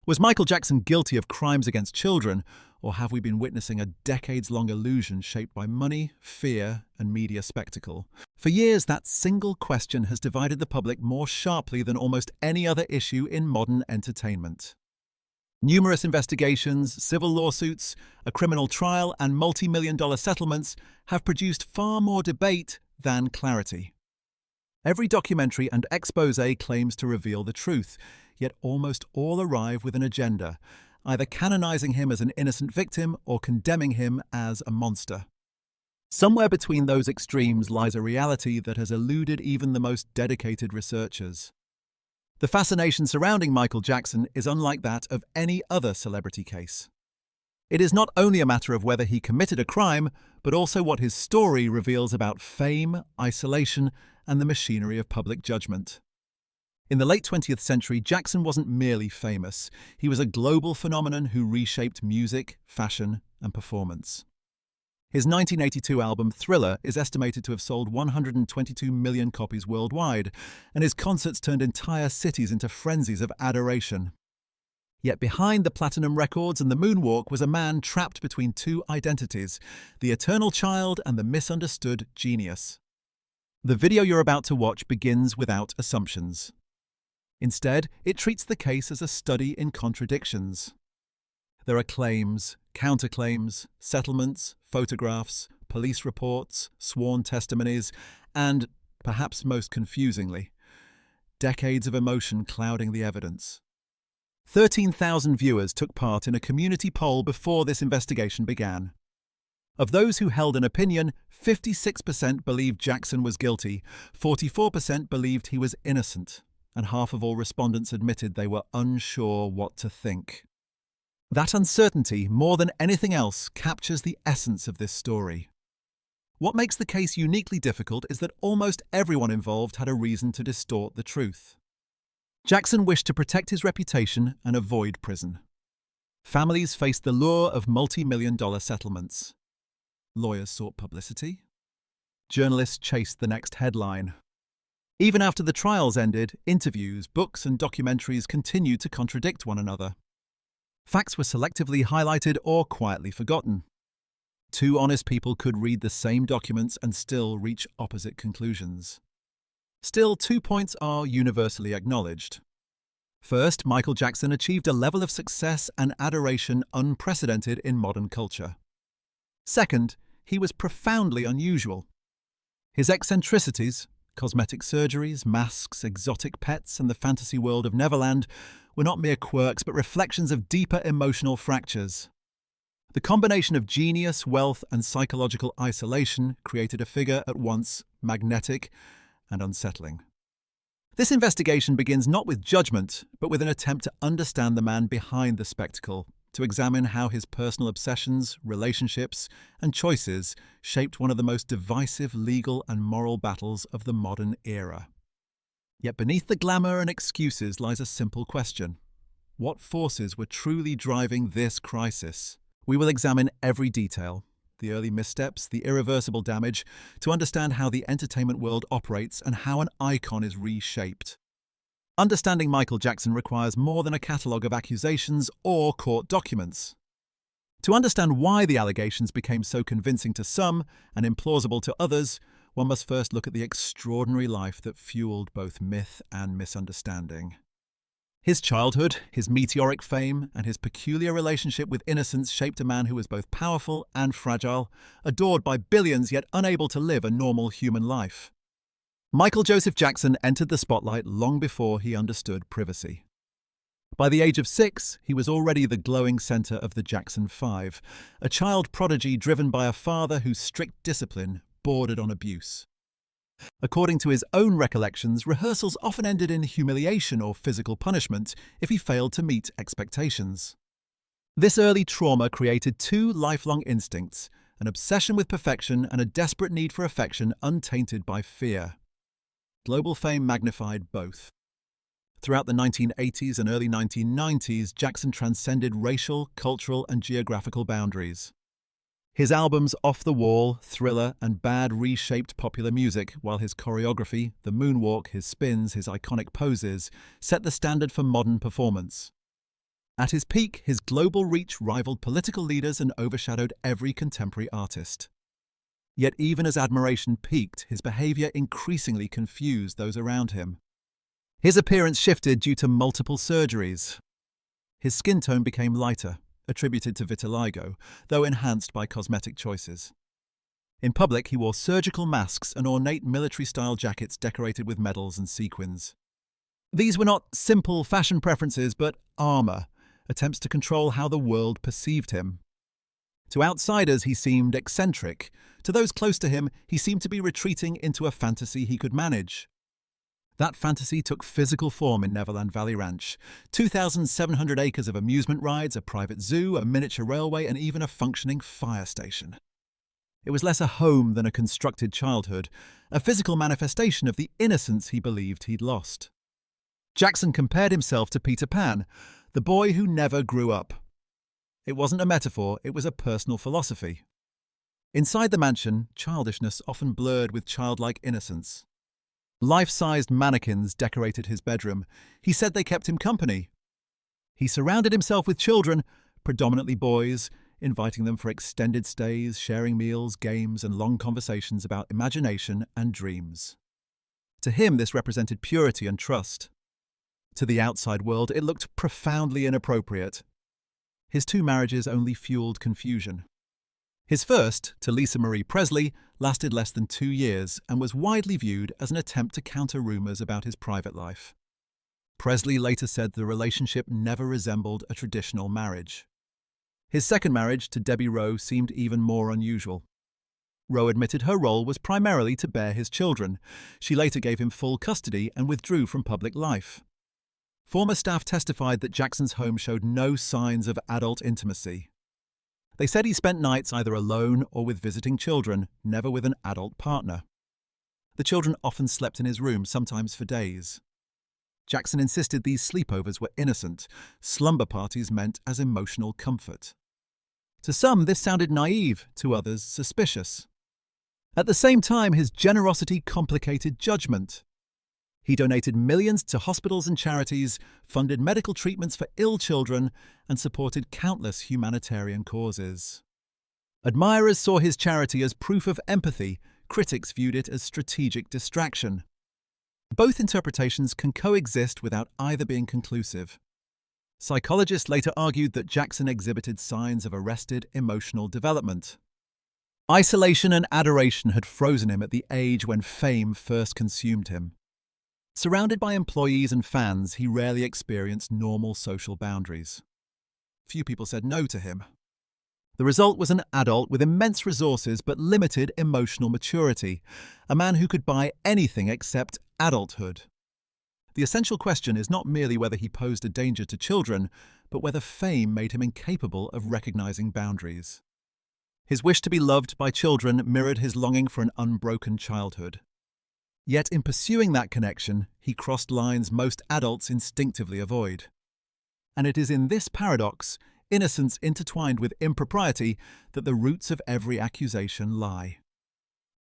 Was Michael Jackson guilty of crimes against children, or have we been witnessing a decades-long illusion shaped by money, fear, and media spectacle? For years, that single question has divided the public more sharply than almost any other issue in modern entertainment. Numerous investigations, civil lawsuits, a criminal trial, and multi-million-dollar settlements have produced far more debate than clarity. Every documentary and exposé claims to reveal the truth, yet almost all arrive with an agenda, either canonizing him as an innocent victim or condemning him as a monster. Somewhere between those extremes lies a reality that has eluded even the most dedicated researchers. The fascination surrounding Michael Jackson is unlike that of any other celebrity case. It is not only a matter of whether he committed a crime, but also what his story reveals about fame, isolation, and the machinery of public judgment. In the late 20th century, Jackson wasn't merely famous. He was a global phenomenon who reshaped music, fashion, and performance. His 1982 album Thriller is estimated to have sold 122 million copies worldwide, and his concerts turned entire cities into frenzies of adoration. Yet behind the platinum records and the moonwalk was a man trapped between two identities, the eternal child and the misunderstood genius. The video you're about to watch begins without assumptions. Instead, it treats the case as a study in contradictions. There are claims, counterclaims, settlements, photographs, police reports, sworn testimonies, and, perhaps most confusingly, decades of emotion clouding the evidence. 13,000 viewers took part in a community poll before this investigation began. Of those who held an opinion, 56% believed Jackson was guilty, 44% believed he was innocent, and half of all respondents admitted they were unsure what to think. That uncertainty, more than anything else, captures the essence of this story. What makes the case uniquely difficult is that almost everyone involved had a reason to distort the truth. Jackson wished to protect his reputation and avoid prison. Families faced the lure of multi-million-dollar settlements. Lawyers sought publicity. Journalists chased the next headline. Even after the trials ended, interviews, books, and documentaries continued to contradict one another. Facts were selectively highlighted or quietly forgotten. Two honest people could read the same documents and still reach opposite conclusions. Still, 2 points are universally acknowledged. First, Michael Jackson achieved a level of success and adoration unprecedented in modern culture. Second, he was profoundly unusual. His eccentricities, cosmetic surgeries, masks, exotic pets, and the fantasy world of Neverland were not mere quirks but reflections of deeper emotional fractures. The combination of genius, wealth, and psychological isolation created a figure at once magnetic and unsettling. This investigation begins not with judgment, but with an attempt to understand the man behind the spectacle, to examine how his personal obsessions, relationships, and choices shaped one of the most divisive legal and moral battles of the modern era. Yet beneath the glamour and excuses lies a simple question. What forces were truly driving this crisis? We will examine every detail, the early missteps, the irreversible damage, to understand how the entertainment world operates and how an icon is reshaped. Understanding Michael Jackson requires more than a catalogue of accusations or court documents. To understand why the allegations became so convincing to some and implausible to others, one must first look at the extraordinary life that fueled both myth and misunderstanding. His childhood, his meteoric fame, and his peculiar relationship with innocence shaped a man who was both powerful and fragile, adored by billions yet unable to live a normal human life. Michael Joseph Jackson entered the spotlight long before he understood privacy. By the age of 6, he was already the glowing center of the Jackson 5, a child prodigy driven by a father whose strict discipline bordered on abuse. According to his own recollections, rehearsals often ended in humiliation or physical punishment if he failed to meet expectations. This early trauma created two lifelong instincts, an obsession with perfection and a desperate need for affection untainted by fear. Global fame magnified both. Throughout the 1980s and early 1990s, Jackson transcended racial, cultural, and geographical boundaries. His albums Off the Wall, Thriller, and Bad reshaped popular music, while his choreography, the moonwalk, his spins, his iconic poses, set the standard for modern performance. At his peak, his global reach rivaled political leaders and overshadowed every contemporary artist. Yet even as admiration peaked, his behavior increasingly confused those around him. His appearance shifted due to multiple surgeries. His skin tone became lighter, attributed to vitiligo, though enhanced by cosmetic choices. In public, he wore surgical masks and ornate military-style jackets decorated with medals and sequins. These were not simple fashion preferences, but armor, attempts to control how the world perceived him. To outsiders, he seemed eccentric. To those close to him, he seemed to be retreating into a fantasy he could manage. That fantasy took physical form in Neverland Valley Ranch. 2,700 acres of amusement rides, a private zoo, a miniature railway, and even a functioning fire station. It was less a home than a constructed childhood, a physical manifestation of the innocence he believed he'd lost. Jackson compared himself to Peter Pan, the boy who never grew up. It wasn't a metaphor, it was a personal philosophy. Inside the mansion, childishness often blurred with childlike innocence. Life-sized mannequins decorated his bedroom. He said they kept him company. He surrounded himself with children, predominantly boys, inviting them for extended stays, sharing meals, games, and long conversations about imagination and dreams. To him, this represented purity and trust. To the outside world, it looked profoundly inappropriate. His 2 marriages only fueled confusion. His first, to Lisa Marie Presley, lasted less than 2 years and was widely viewed as an attempt to counter rumors about his private life. Presley later said the relationship never resembled a traditional marriage. His second marriage, to Debbie Rowe, seemed even more unusual. Rowe admitted her role was primarily to bear his children. She later gave him full custody and withdrew from public life. Former staff testified that Jackson's home showed no signs of adult intimacy. They said he spent nights either alone or with visiting children, never with an adult partner. The children often slept in his room, sometimes for days. Jackson insisted these sleepovers were innocent. Slumber parties meant as emotional comfort. To some, this sounded naive, to others, suspicious. At the same time, his generosity complicated judgment. He donated millions to hospitals and charities, funded medical treatments for ill children, and supported countless humanitarian causes. Admirers saw his charity as proof of empathy. Critics viewed it as strategic distraction. Both interpretations can coexist without either being conclusive. Psychologists later argued that Jackson exhibited signs of arrested emotional development. Isolation and adoration had frozen him at the age when fame first consumed him. Surrounded by employees and fans, he rarely experienced normal social boundaries. Few people said no to him. The result was an adult with immense resources but limited emotional maturity, a man who could buy anything except adulthood. The essential question is not merely whether he posed a danger to children, but whether fame made him incapable of recognizing boundaries. His wish to be loved by children mirrored his longing for an unbroken childhood. Yet in pursuing that connection, he crossed lines most adults instinctively avoid. And it is in this paradox, innocence intertwined with impropriety, that the roots of every accusation lie.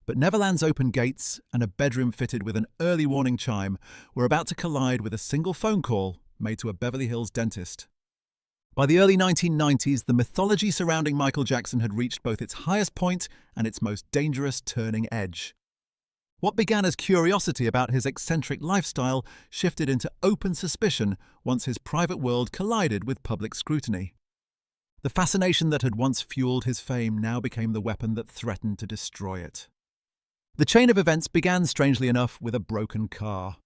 But Neverland's open gates and a bedroom fitted with an early warning chime were about to collide with a single phone call made to a Beverly Hills dentist. By the early 1990s, the mythology surrounding Michael Jackson had reached both its highest point and its most dangerous turning edge. What began as curiosity about his eccentric lifestyle shifted into open suspicion once his private world collided with public scrutiny. The fascination that had once fueled his fame now became the weapon that threatened to destroy it. The chain of events began, strangely enough, with a broken car.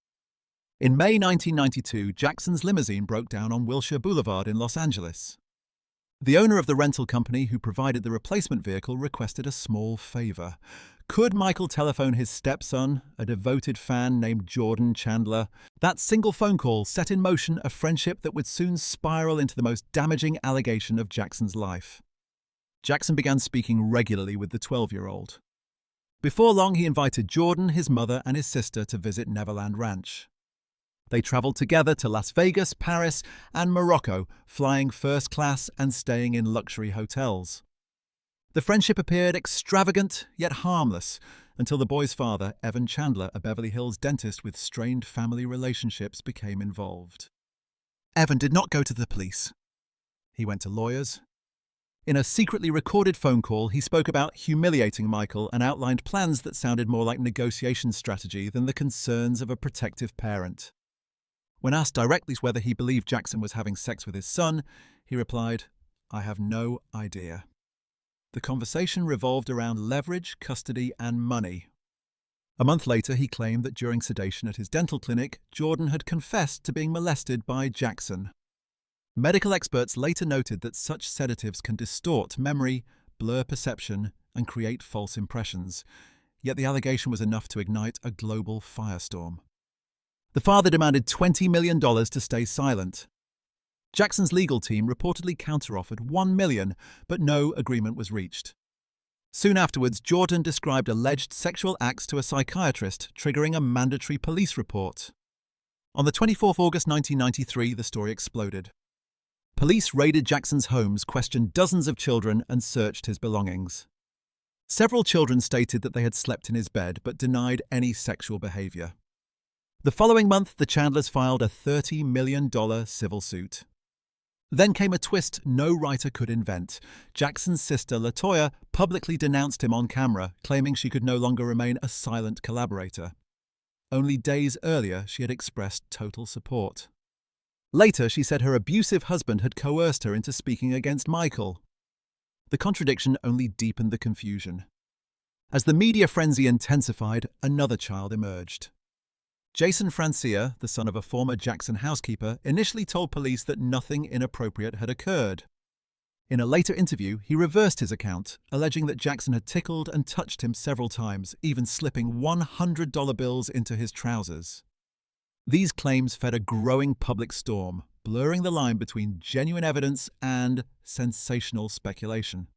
In May 1992, Jackson's limousine broke down on Wilshire Boulevard in Los Angeles. The owner of the rental company who provided the replacement vehicle requested a small favor. Could Michael telephone his stepson, a devoted fan named Jordan Chandler? That single phone call set in motion a friendship that would soon spiral into the most damaging allegation of Jackson's life. Jackson began speaking regularly with the 12-year-old. Before long, he invited Jordan, his mother, and his sister to visit Neverland Ranch. They traveled together to Las Vegas, Paris, and Morocco, flying first class and staying in luxury hotels. The friendship appeared extravagant yet harmless until the boy's father, Evan Chandler, a Beverly Hills dentist with strained family relationships, became involved. Evan did not go to the police. He went to lawyers. In a secretly recorded phone call, he spoke about humiliating Michael and outlined plans that sounded more like negotiation strategy than the concerns of a protective parent. When asked directly whether he believed Jackson was having sex with his son, he replied, "I have no idea." The conversation revolved around leverage, custody, and money. A month later, he claimed that during sedation at his dental clinic, Jordan had confessed to being molested by Jackson. Medical experts later noted that such sedatives can distort memory, blur perception, and create false impressions. Yet the allegation was enough to ignite a global firestorm. The father demanded $20 million to stay silent. Jackson's legal team reportedly counteroffered $1 million, but no agreement was reached. Soon afterwards, Jordan described alleged sexual acts to a psychiatrist, triggering a mandatory police report. On the 24th of August 1993, the story exploded. Police raided Jackson's homes, questioned dozens of children, and searched his belongings. Several children stated that they had slept in his bed, but denied any sexual behavior. The following month, the Chandlers filed a $30 million civil suit. Then came a twist no writer could invent. Jackson's sister, LaToya, publicly denounced him on camera, claiming she could no longer remain a silent collaborator. Only days earlier, she had expressed total support. Later, she said her abusive husband had coerced her into speaking against Michael. The contradiction only deepened the confusion. As the media frenzy intensified, another child emerged. Jason Francia, the son of a former Jackson housekeeper, initially told police that nothing inappropriate had occurred. In a later interview, he reversed his account, alleging that Jackson had tickled and touched him several times, even slipping $100 bills into his trousers. These claims fed a growing public storm, blurring the line between genuine evidence and sensational speculation.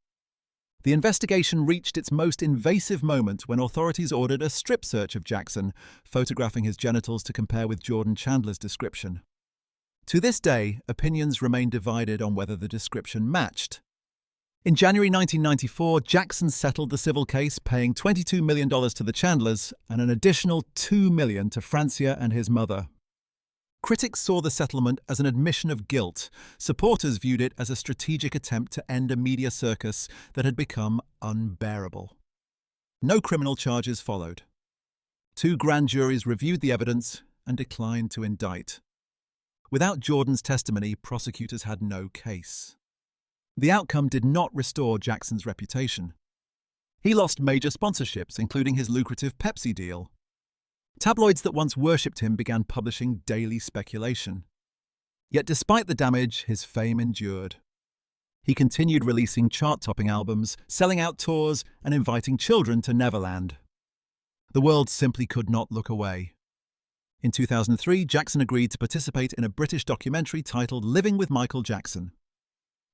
The investigation reached its most invasive moment when authorities ordered a strip search of Jackson, photographing his genitals to compare with Jordan Chandler's description. To this day, opinions remain divided on whether the description matched. In January 1994, Jackson settled the civil case, paying $22 million to the Chandlers and an additional $2 million to Francia and his mother. Critics saw the settlement as an admission of guilt. Supporters viewed it as a strategic attempt to end a media circus that had become unbearable. No criminal charges followed. 2 grand juries reviewed the evidence and declined to indict. Without Jordan's testimony, prosecutors had no case. The outcome did not restore Jackson's reputation. He lost major sponsorships, including his lucrative Pepsi deal. Tabloids that once worshipped him began publishing daily speculation. Yet despite the damage, his fame endured. He continued releasing chart-topping albums, selling out tours, and inviting children to Neverland. The world simply could not look away. In 2003, Jackson agreed to participate in a British documentary titled Living with Michael Jackson.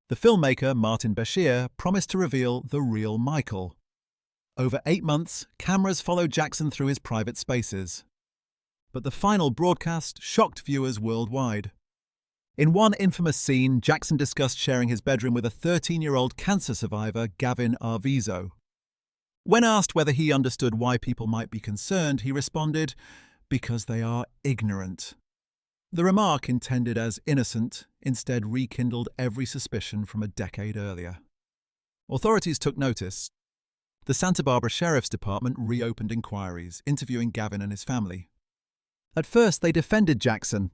The filmmaker, Martin Bashir, promised to reveal the real Michael. Over 8 months, cameras followed Jackson through his private spaces. But the final broadcast shocked viewers worldwide. In one infamous scene, Jackson discussed sharing his bedroom with a 13-year-old cancer survivor, Gavin Arvizo. When asked whether he understood why people might be concerned, he responded, "Because they are ignorant." The remark, intended as innocent, instead rekindled every suspicion from a decade earlier. Authorities took notice. The Santa Barbara Sheriff's Department reopened inquiries, interviewing Gavin and his family. At first, they defended Jackson.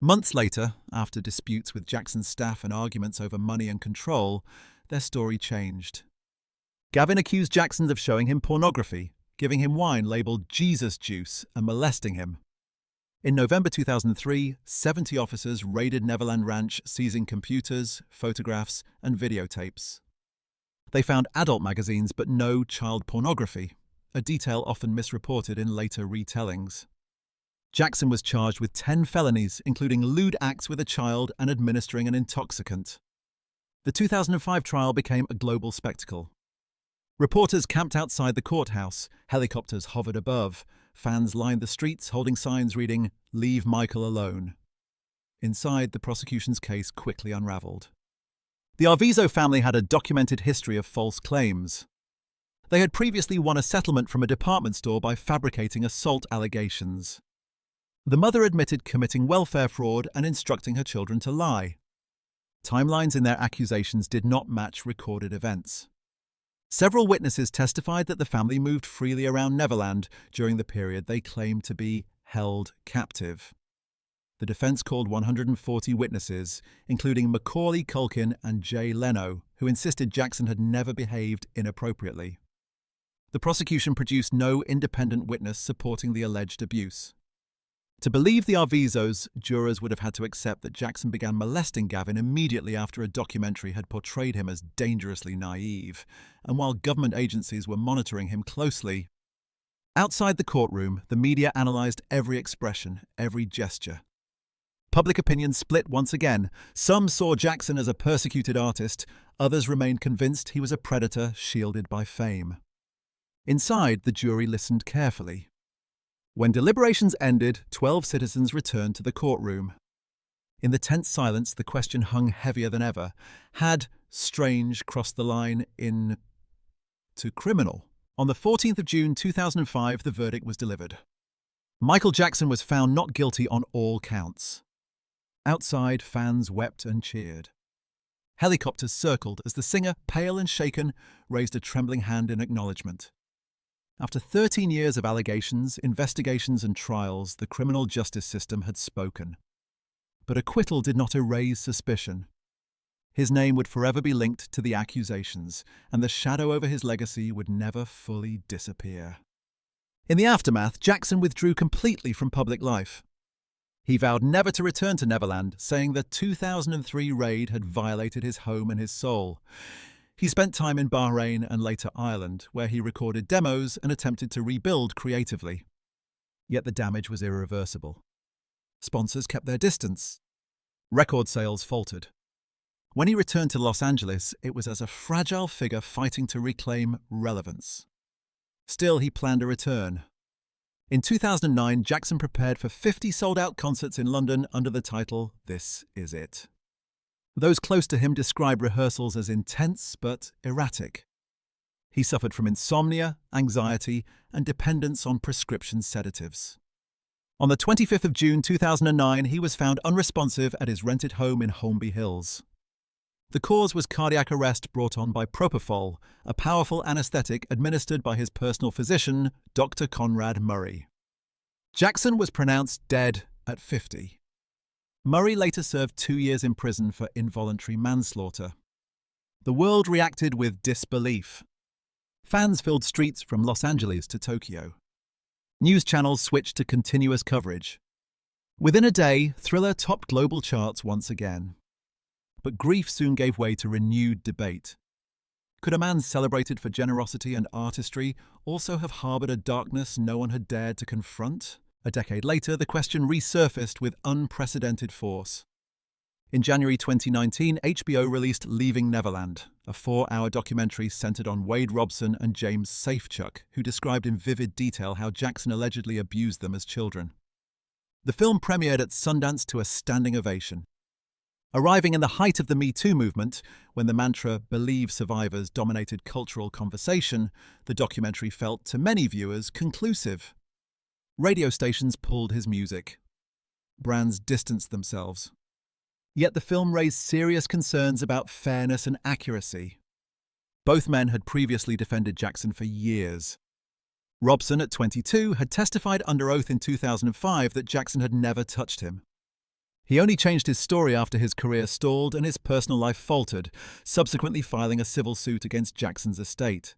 Months later, after disputes with Jackson's staff and arguments over money and control, their story changed. Gavin accused Jackson of showing him pornography, giving him wine labeled Jesus juice, and molesting him. In November 2003, 70 officers raided Neverland Ranch, seizing computers, photographs, and videotapes. They found adult magazines but no child pornography, a detail often misreported in later retellings. Jackson was charged with 10 felonies, including lewd acts with a child and administering an intoxicant. The 2005 trial became a global spectacle. Reporters camped outside the courthouse, helicopters hovered above, fans lined the streets holding signs reading, "Leave Michael alone." Inside, the prosecution's case quickly unraveled. The Arvizo family had a documented history of false claims. They had previously won a settlement from a department store by fabricating assault allegations. The mother admitted committing welfare fraud and instructing her children to lie. Timelines in their accusations did not match recorded events. Several witnesses testified that the family moved freely around Neverland during the period they claimed to be held captive. The defense called 140 witnesses, including Macaulay Culkin and Jay Leno, who insisted Jackson had never behaved inappropriately. The prosecution produced no independent witness supporting the alleged abuse. To believe the Arvizos, jurors would have had to accept that Jackson began molesting Gavin immediately after a documentary had portrayed him as dangerously naive, and while government agencies were monitoring him closely. Outside the courtroom, the media analysed every expression, every gesture. Public opinion split once again. Some saw Jackson as a persecuted artist, others remained convinced he was a predator shielded by fame. Inside, the jury listened carefully. When deliberations ended, 12 citizens returned to the courtroom. In the tense silence, the question hung heavier than ever. Had Strange crossed the line into criminal? On the 14th of June 2005, the verdict was delivered. Michael Jackson was found not guilty on all counts. Outside, fans wept and cheered. Helicopters circled as the singer, pale and shaken, raised a trembling hand in acknowledgement. After 13 years of allegations, investigations and trials, the criminal justice system had spoken. But acquittal did not erase suspicion. His name would forever be linked to the accusations, and the shadow over his legacy would never fully disappear. In the aftermath, Jackson withdrew completely from public life. He vowed never to return to Neverland, saying the 2003 raid had violated his home and his soul. He spent time in Bahrain and later Ireland, where he recorded demos and attempted to rebuild creatively. Yet the damage was irreversible. Sponsors kept their distance. Record sales faltered. When he returned to Los Angeles, it was as a fragile figure fighting to reclaim relevance. Still, he planned a return. In 2009, Jackson prepared for 50 sold-out concerts in London under the title This Is It. Those close to him describe rehearsals as intense but erratic. He suffered from insomnia, anxiety, and dependence on prescription sedatives. On the 25th of June 2009, he was found unresponsive at his rented home in Holmby Hills. The cause was cardiac arrest brought on by propofol, a powerful anesthetic administered by his personal physician, Dr. Conrad Murray. Jackson was pronounced dead at 50. Murray later served 2 years in prison for involuntary manslaughter. The world reacted with disbelief. Fans filled streets from Los Angeles to Tokyo. News channels switched to continuous coverage. Within a day, Thriller topped global charts once again. But grief soon gave way to renewed debate. Could a man celebrated for generosity and artistry also have harbored a darkness no one had dared to confront? A decade later, the question resurfaced with unprecedented force. In January 2019, HBO released Leaving Neverland, a 4-hour documentary centered on Wade Robson and James Safechuck, who described in vivid detail how Jackson allegedly abused them as children. The film premiered at Sundance to a standing ovation. Arriving in the height of the Me Too movement, when the mantra "Believe survivors" dominated cultural conversation, the documentary felt, to many viewers, conclusive. Radio stations pulled his music. Brands distanced themselves. Yet the film raised serious concerns about fairness and accuracy. Both men had previously defended Jackson for years. Robson, at 22, had testified under oath in 2005 that Jackson had never touched him. He only changed his story after his career stalled and his personal life faltered, subsequently filing a civil suit against Jackson's estate.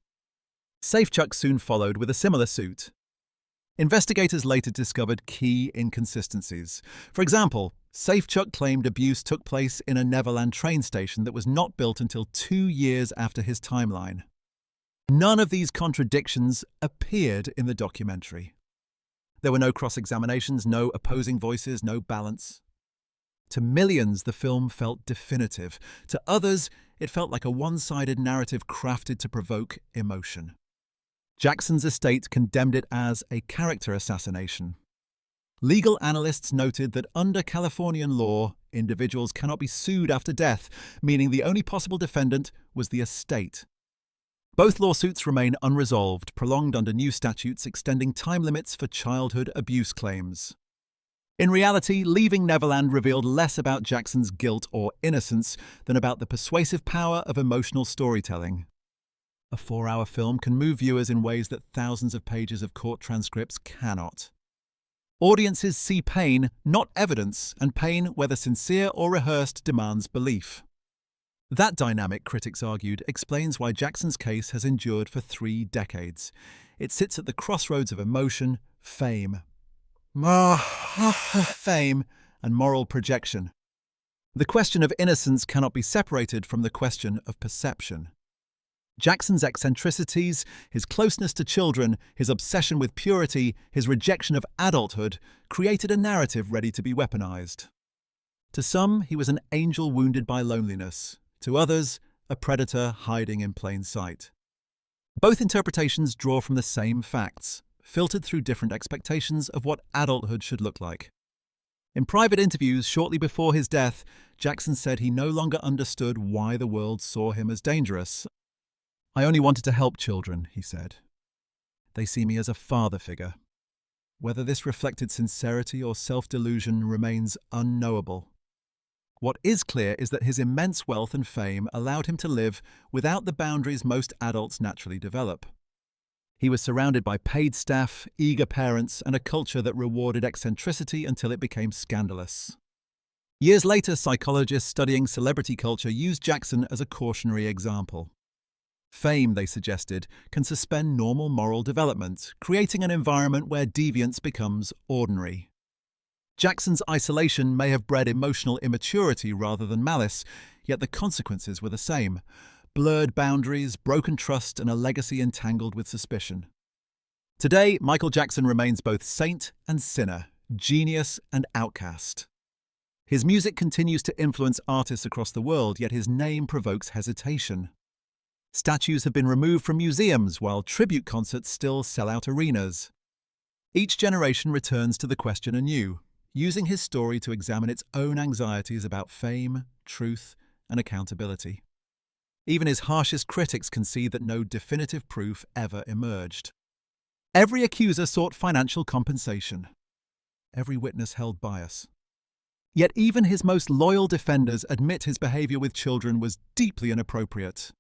Safechuck soon followed with a similar suit. Investigators later discovered key inconsistencies. For example, Safechuck claimed abuse took place in a Neverland train station that was not built until 2 years after his timeline. None of these contradictions appeared in the documentary. There were no cross-examinations, no opposing voices, no balance. To millions, the film felt definitive. To others, it felt like a one-sided narrative crafted to provoke emotion. Jackson's estate condemned it as a character assassination. Legal analysts noted that under Californian law, individuals cannot be sued after death, meaning the only possible defendant was the estate. Both lawsuits remain unresolved, prolonged under new statutes extending time limits for childhood abuse claims. In reality, Leaving Neverland revealed less about Jackson's guilt or innocence than about the persuasive power of emotional storytelling. A 4-hour film can move viewers in ways that thousands of pages of court transcripts cannot. Audiences see pain, not evidence, and pain, whether sincere or rehearsed, demands belief. That dynamic, critics argued, explains why Jackson's case has endured for 3 decades. It sits at the crossroads of emotion, fame, and moral projection. The question of innocence cannot be separated from the question of perception. Jackson's eccentricities, his closeness to children, his obsession with purity, his rejection of adulthood, created a narrative ready to be weaponized. To some, he was an angel wounded by loneliness. To others, a predator hiding in plain sight. Both interpretations draw from the same facts, filtered through different expectations of what adulthood should look like. In private interviews shortly before his death, Jackson said he no longer understood why the world saw him as dangerous. "I only wanted to help children," he said. "They see me as a father figure." Whether this reflected sincerity or self-delusion remains unknowable. What is clear is that his immense wealth and fame allowed him to live without the boundaries most adults naturally develop. He was surrounded by paid staff, eager parents, and a culture that rewarded eccentricity until it became scandalous. Years later, psychologists studying celebrity culture used Jackson as a cautionary example. Fame, they suggested, can suspend normal moral development, creating an environment where deviance becomes ordinary. Jackson's isolation may have bred emotional immaturity rather than malice, yet the consequences were the same: blurred boundaries, broken trust, and a legacy entangled with suspicion. Today, Michael Jackson remains both saint and sinner, genius and outcast. His music continues to influence artists across the world, yet his name provokes hesitation. Statues have been removed from museums, while tribute concerts still sell out arenas. Each generation returns to the question anew, using his story to examine its own anxieties about fame, truth, and accountability. Even his harshest critics concede that no definitive proof ever emerged. Every accuser sought financial compensation. Every witness held bias. Yet even his most loyal defenders admit his behavior with children was deeply inappropriate.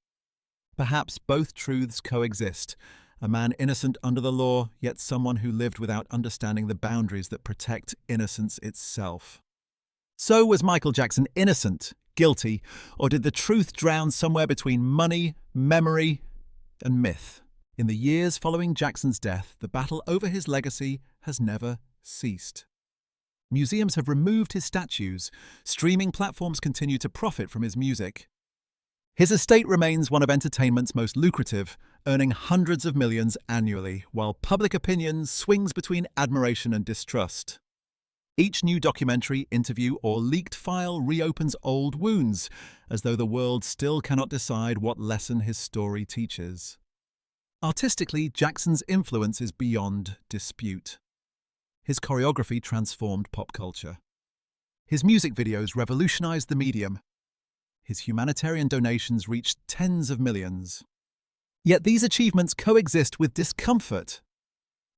Perhaps both truths coexist: a man innocent under the law, yet someone who lived without understanding the boundaries that protect innocence itself. So was Michael Jackson innocent, guilty, or did the truth drown somewhere between money, memory, and myth? In the years following Jackson's death, the battle over his legacy has never ceased. Museums have removed his statues. Streaming platforms continue to profit from his music. His estate remains one of entertainment's most lucrative, earning hundreds of millions annually, while public opinion swings between admiration and distrust. Each new documentary, interview, or leaked file reopens old wounds, as though the world still cannot decide what lesson his story teaches. Artistically, Jackson's influence is beyond dispute. His choreography transformed pop culture. His music videos revolutionized the medium. His humanitarian donations reached tens of millions. Yet these achievements coexist with discomfort.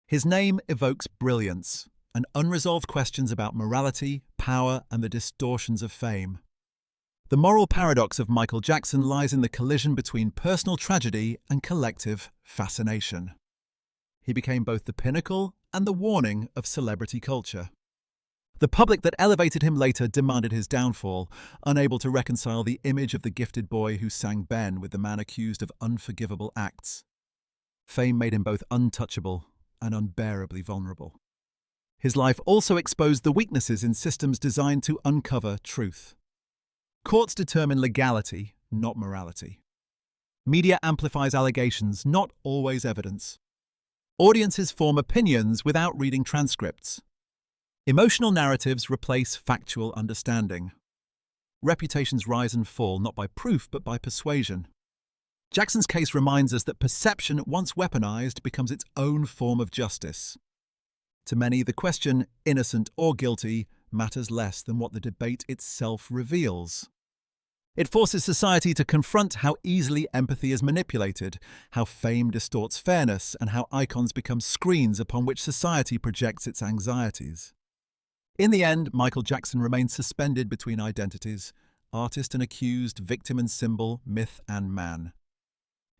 His name evokes brilliance and unresolved questions about morality, power, and the distortions of fame. The moral paradox of Michael Jackson lies in the collision between personal tragedy and collective fascination. He became both the pinnacle and the warning of celebrity culture. The public that elevated him later demanded his downfall, unable to reconcile the image of the gifted boy who sang Ben with the man accused of unforgivable acts. Fame made him both untouchable and unbearably vulnerable. His life also exposed the weaknesses in systems designed to uncover truth. Courts determine legality, not morality. Media amplifies allegations, not always evidence. Audiences form opinions without reading transcripts. Emotional narratives replace factual understanding. Reputations rise and fall not by proof but by persuasion. Jackson's case reminds us that perception, once weaponized, becomes its own form of justice. To many, the question, innocent or guilty, matters less than what the debate itself reveals. It forces society to confront how easily empathy is manipulated, how fame distorts fairness, and how icons become screens upon which society projects its anxieties. In the end, Michael Jackson remained suspended between identities: artist and accused, victim and symbol, myth and man.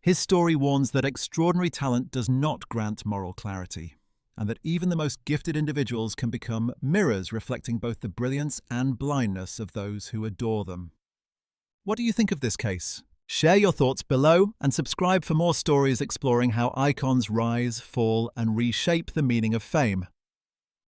His story warns that extraordinary talent does not grant moral clarity, and that even the most gifted individuals can become mirrors reflecting both the brilliance and blindness of those who adore them. What do you think of this case? Share your thoughts below and subscribe for more stories exploring how icons rise, fall, and reshape the meaning of fame.